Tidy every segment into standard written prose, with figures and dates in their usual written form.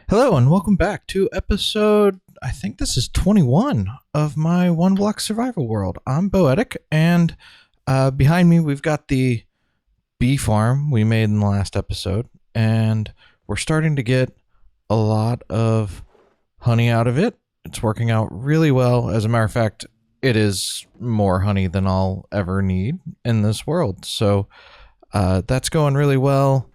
Hello and welcome back to episode, I think this is 21 of my Oneblock Survival World. I'm Boetic, and behind me we've got the bee farm we made in the last episode, and we're starting to get a lot of honey out of it. It's working out really well. As a matter of fact, it is more honey than I'll ever need in this world. So that's going really well.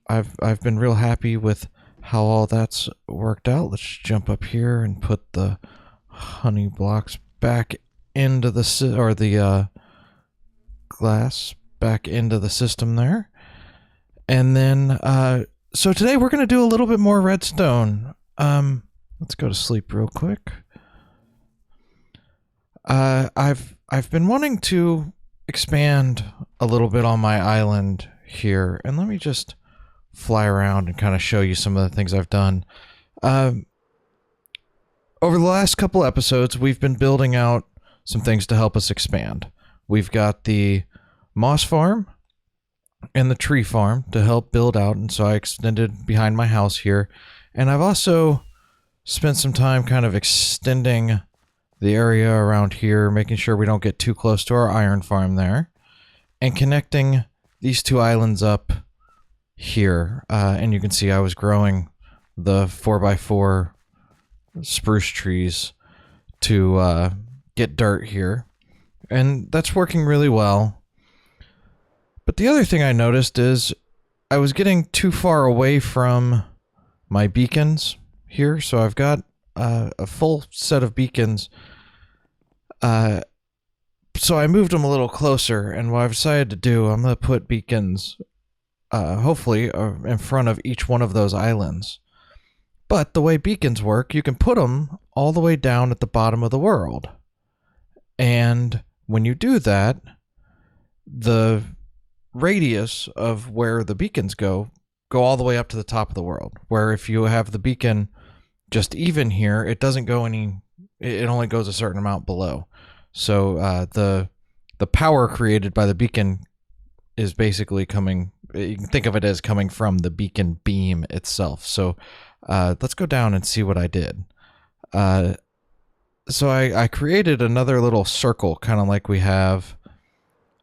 I've been real happy with how all that's worked out. Let's jump up here and put the honey blocks back into the glass back into the system there. And then so today we're going to do a little bit more redstone. Let's go to sleep real quick. I've been wanting to expand a little bit on my island here, and let me just fly around and kind of show you some of the things I've done. Over the last couple episodes, we've been building out some things to help us expand. We've got the moss farm and the tree farm to help build out, and so I extended behind my house here. And I've also spent some time kind of extending the area around here, making sure we don't get too close to our iron farm there, and connecting these two islands up here. And you can see I was growing the 4x4 spruce trees to get dirt here, and that's working really well. But the other thing I noticed is I was getting too far away from my beacons here, so I've got a full set of beacons. So I moved them a little closer, and what I've decided to do, I'm going to put beacons hopefully in front of each one of those islands. But the way beacons work, you can put them all the way down at the bottom of the world. And when you do that, the radius of where the beacons go all the way up to the top of the world. Where if you have the beacon just even here, it doesn't go it only goes a certain amount below. So the power created by the beacon is basically coming, you can think of it as coming from the beacon beam itself. So let's go down and see what I did. So I created another little circle, kind of like we have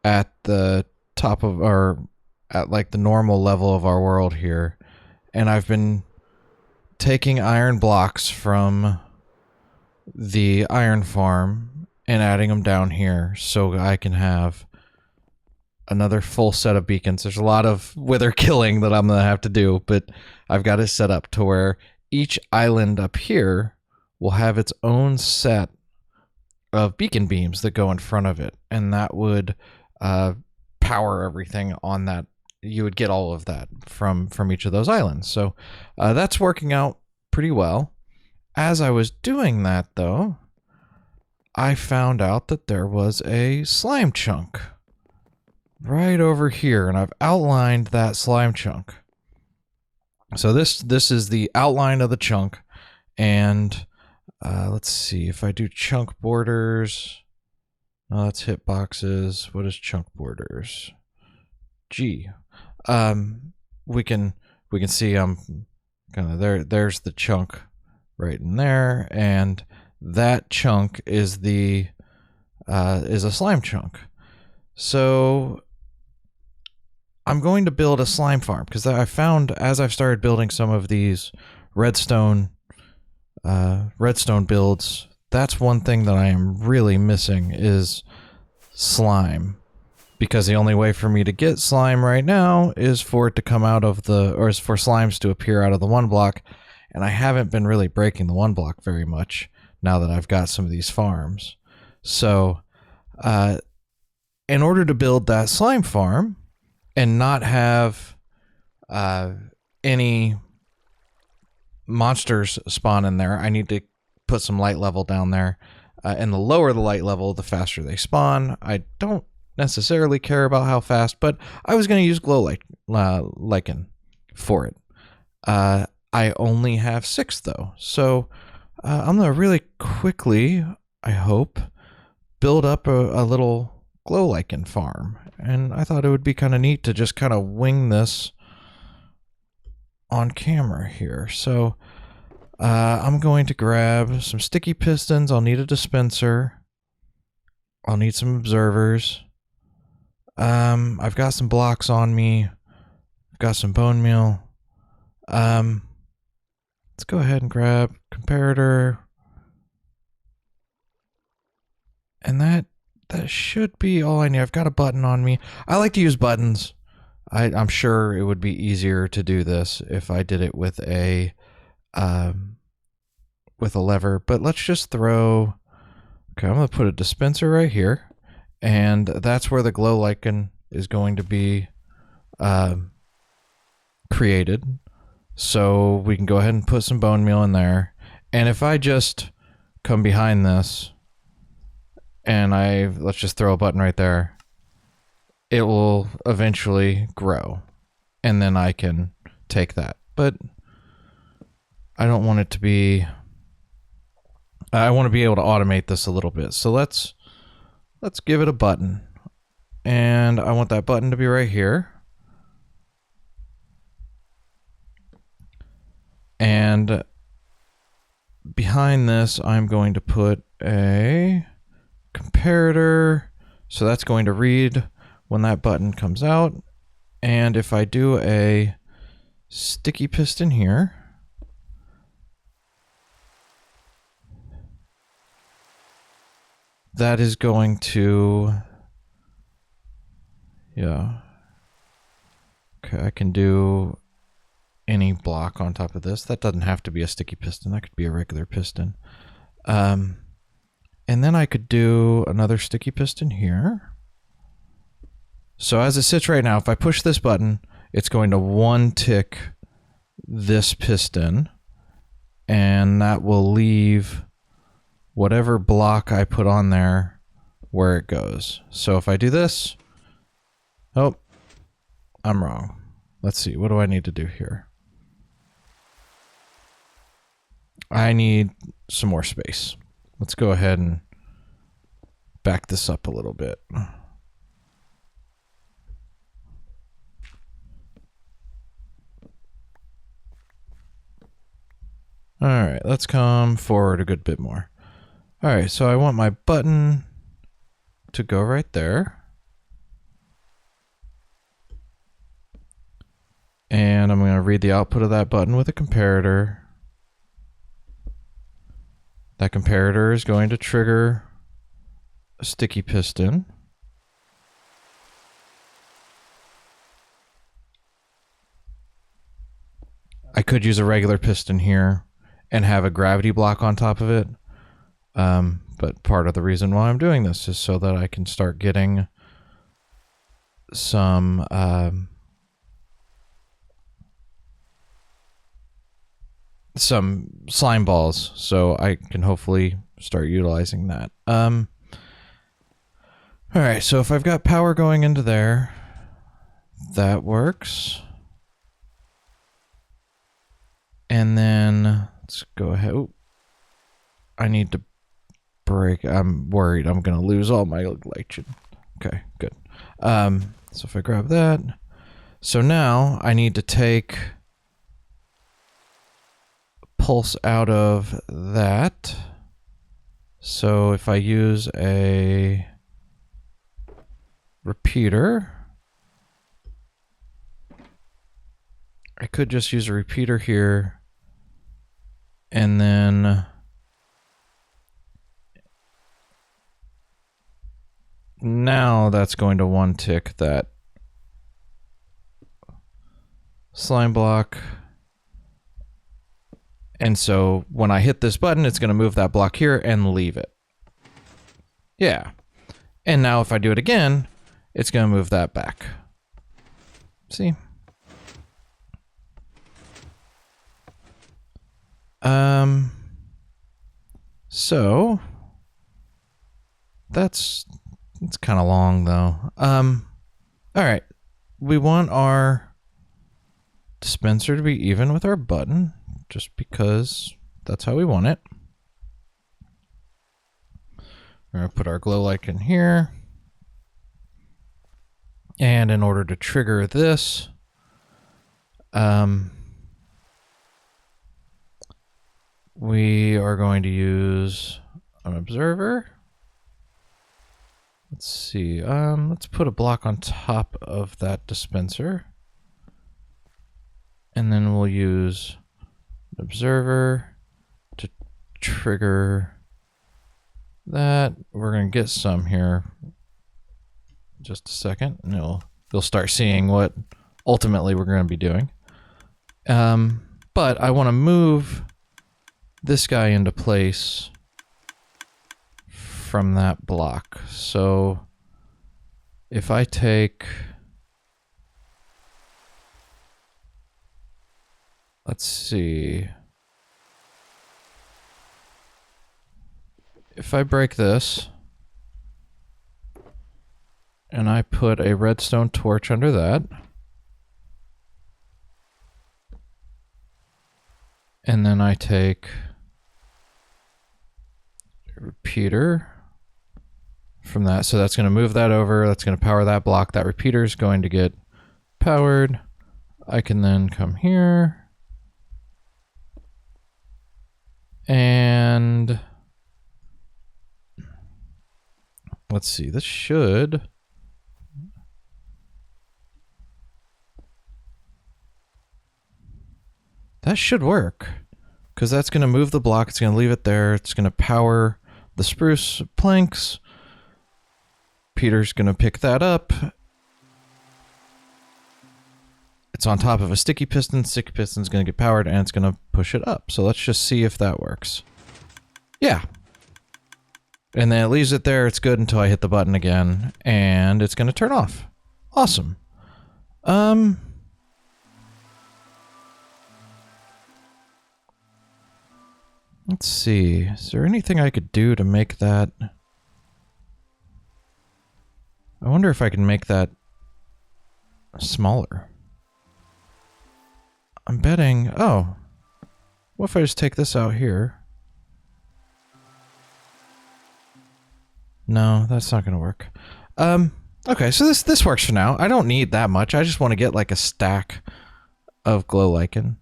at the top of at like the normal level of our world here. And I've been taking iron blocks from the iron farm and adding them down here so I can have another full set of beacons. There's a lot of wither killing that I'm going to have to do, but I've got it set up to where each island up here will have its own set of beacon beams that go in front of it, and that would power everything on that. You would get all of that from each of those islands. So that's working out pretty well. As I was doing that, though, I found out that there was a slime chunk right over here, and I've outlined that slime chunk. So this is the outline of the chunk, and let's see if I do chunk borders. No, that's hitboxes. What is chunk borders? G. We can see I'm kind of there. There's the chunk right in there, and that chunk is a slime chunk. So I'm going to build a slime farm, because I found as I've started building some of these redstone builds, that's one thing that I am really missing is slime. Because the only way for me to get slime right now is for it to come out of is for slimes to appear out of the one block, and I haven't been really breaking the one block very much now that I've got some of these farms. So in order to build that slime farm and not have any monsters spawn in there, I need to put some light level down there. And the lower the light level, the faster they spawn. I don't necessarily care about how fast, but I was going to use Glow Lichen for it. I only have 6 though, so I'm going to really quickly, I hope, build up a little Glow Lichen farm. And I thought it would be kind of neat to just kind of wing this on camera here. So I'm going to grab some sticky pistons. I'll need a dispenser. I'll need some observers. I've got some blocks on me. I've got some bone meal. Let's go ahead and grab comparator. And that should be all I need. I've got a button on me. I like to use buttons. I'm sure it would be easier to do this if I did it with a lever. But let's just throw... Okay, I'm going to put a dispenser right here. And that's where the glow lichen is going to be created. So we can go ahead and put some bone meal in there. And if I just come behind this... and let's just throw a button right there, it will eventually grow. And then I can take that. But I don't want it to be... I want to be able to automate this a little bit. So let's give it a button. And I want that button to be right here. And behind this, I'm going to put a comparator. So that's going to read when that button comes out. And if I do a sticky piston here, that is going to, yeah. Okay, I can do any block on top of this. That doesn't have to be a sticky piston. That could be a regular piston. And then I could do another sticky piston here. So as it sits right now, if I push this button, it's going to one tick this piston, and that will leave whatever block I put on there where it goes. So if I do this, oh, I'm wrong. Let's see, what do I need to do here? I need some more space. Let's go ahead and back this up a little bit. All right, let's come forward a good bit more. All right, so I want my button to go right there. And I'm going to read the output of that button with a comparator. That comparator is going to trigger a sticky piston. I could use a regular piston here and have a gravity block on top of it. But part of the reason why I'm doing this is so that I can start getting some slime balls, so I can hopefully start utilizing that. All right, so if I've got power going into there, that works. And then let's go ahead. Ooh, I need to break. I'm worried I'm going to lose all my lichen. Okay, good. So if I grab that. So now I need to take pulse out of that. So if I use a repeater, I could just use a repeater here. And then now that's going to one tick that slime block. And so when I hit this button, it's going to move that block here and leave it. Yeah. And now if I do it again, it's going to move that back. See? So it's kind of long though. All right. We want our dispenser to be even with our button just because that's how we want it. We're going to put our glow lichen here. And in order to trigger this, we are going to use an observer. Let's see. Let's put a block on top of that dispenser. And then we'll use an observer to trigger that. We're going to get some here in just a second. And you'll start seeing what ultimately we're going to be doing. But I want to move this guy into place from that block. So if I take, let's see, if I break this and I put a redstone torch under that, and then I take a repeater from that, so that's going to move that over, that's going to power that block, that repeater is going to get powered. I can then come here and let's see, this should, that should work, because that's going to move the block, it's going to leave it there, it's going to power the spruce planks. Peter's going to pick that up. It's on top of a sticky piston. Sticky piston's going to get powered and it's going to push it up. So let's just see if that works. Yeah. And then it leaves it there. It's good until I hit the button again and it's going to turn off. Awesome. Let's see. Is there anything I could do to make that? I wonder if I can make that smaller. I'm betting... Oh. What if I just take this out here? No, that's not going to work. Okay, so this works for now. I don't need that much. I just want to get like a stack of glow lichen.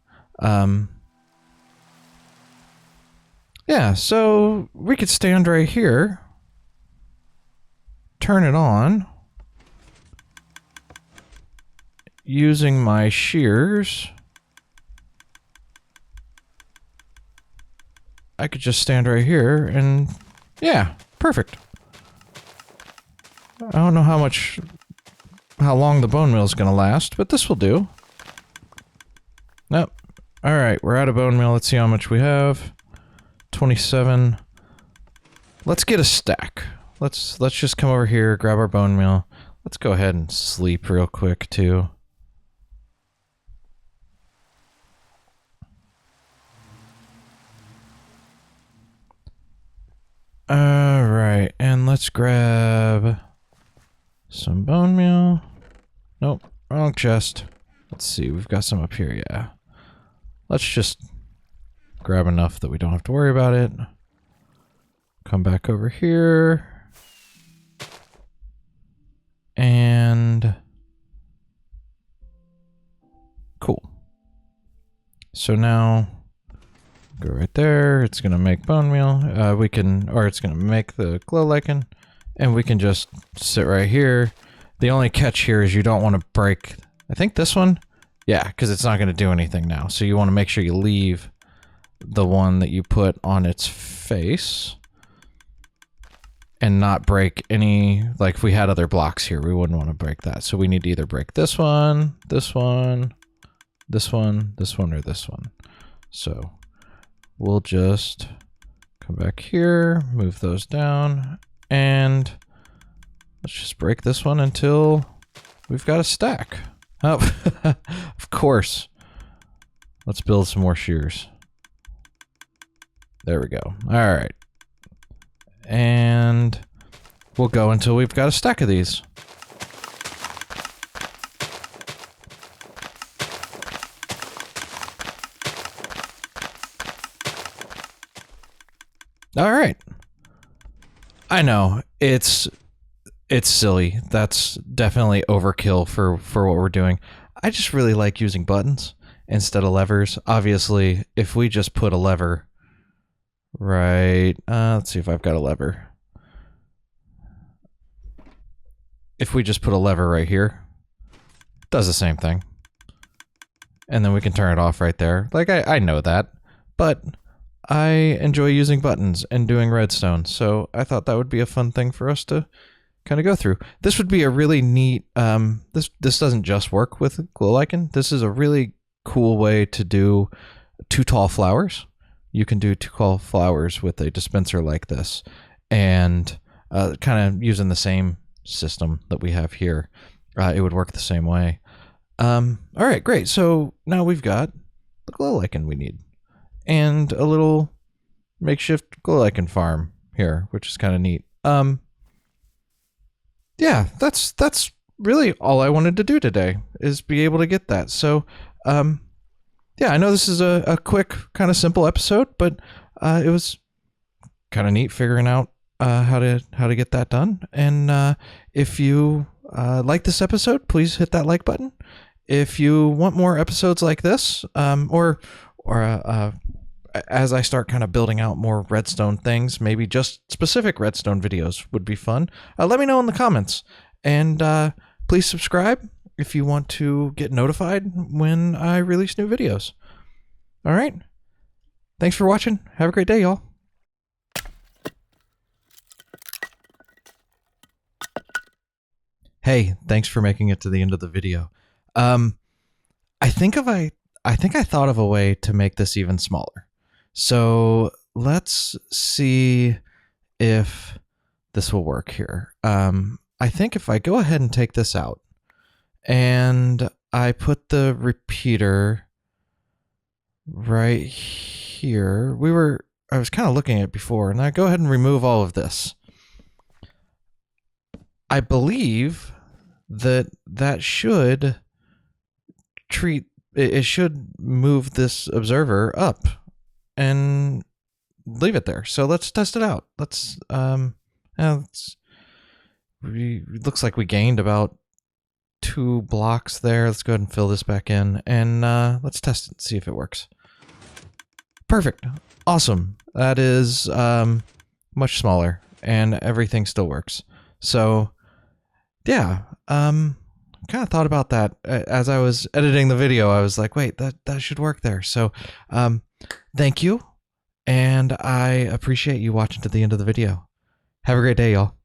Yeah, so we could stand right here. Turn it on using my shears. I could just stand right here and yeah, perfect. I don't know how long the bone meal is going to last, but this will do. Nope. All right, we're out of bone meal. Let's see how much we have. 27. Let's get a stack. Let's just come over here, grab our bone meal. Let's go ahead and sleep real quick too. All right, and let's grab some bone meal. Nope, wrong chest. Let's see, we've got some up here, yeah. Let's just grab enough that we don't have to worry about it. Come back over here. And cool. So now go right there. It's going to make bone meal. It's going to make the glow lichen, and we can just sit right here. The only catch here is you don't want to break, I think this one. Yeah, because it's not going to do anything now. So you want to make sure you leave the one that you put on its face and not break any, like if we had other blocks here, we wouldn't want to break that. So we need to either break this one, this one, this one, this one, or this one. So we'll just come back here, move those down, and let's just break this one until we've got a stack. Oh, of course. Let's build some more shears. There we go. All right. And we'll go until we've got a stack of these. All right. I know it's silly. That's definitely overkill for what we're doing. I just really like using buttons instead of levers. Obviously, if we just put a lever right. Let's see if I've got a lever. If we just put a lever right here, it does the same thing. And then we can turn it off right there. Like, I know that, but I enjoy using buttons and doing redstone, so I thought that would be a fun thing for us to kind of go through. This would be a really neat, this doesn't just work with Glow Lichen. This is a really cool way to do 2 tall flowers. You can do 2 tall flowers with a dispenser like this, and kind of using the same system that we have here. It would work the same way. All right, great. So now we've got the Glow Lichen we need, and a little makeshift Glow Lichen farm here, which is kind of neat. Yeah, that's really all I wanted to do today, is be able to get that. So, yeah, I know this is a quick, kind of simple episode, but it was kind of neat figuring out how to get that done. And if you like this episode, please hit that like button. If you want more episodes like this, or as I start kind of building out more redstone things, maybe just specific redstone videos would be fun. Let me know in the comments, and please subscribe if you want to get notified when I release new videos. All right. Thanks for watching. Have a great day, y'all. Hey, thanks for making it to the end of the video. I think I thought of a way to make this even smaller. So let's see if this will work here. I think if I go ahead and take this out, and I put the repeater right here. I was kind of looking at it before, and I go ahead and remove all of this. I believe that should it should move this observer up and leave it there. So let's test it out. Let's looks like we gained about 2 blocks there. Let's go ahead and fill this back in, and let's test it, see if it works. Perfect. Awesome. That is much smaller, and everything still works. So yeah, kind of thought about that as I was editing the video. I was like, wait, that should work there. So thank you, and I appreciate you watching to the end of the video. Have a great day, y'all.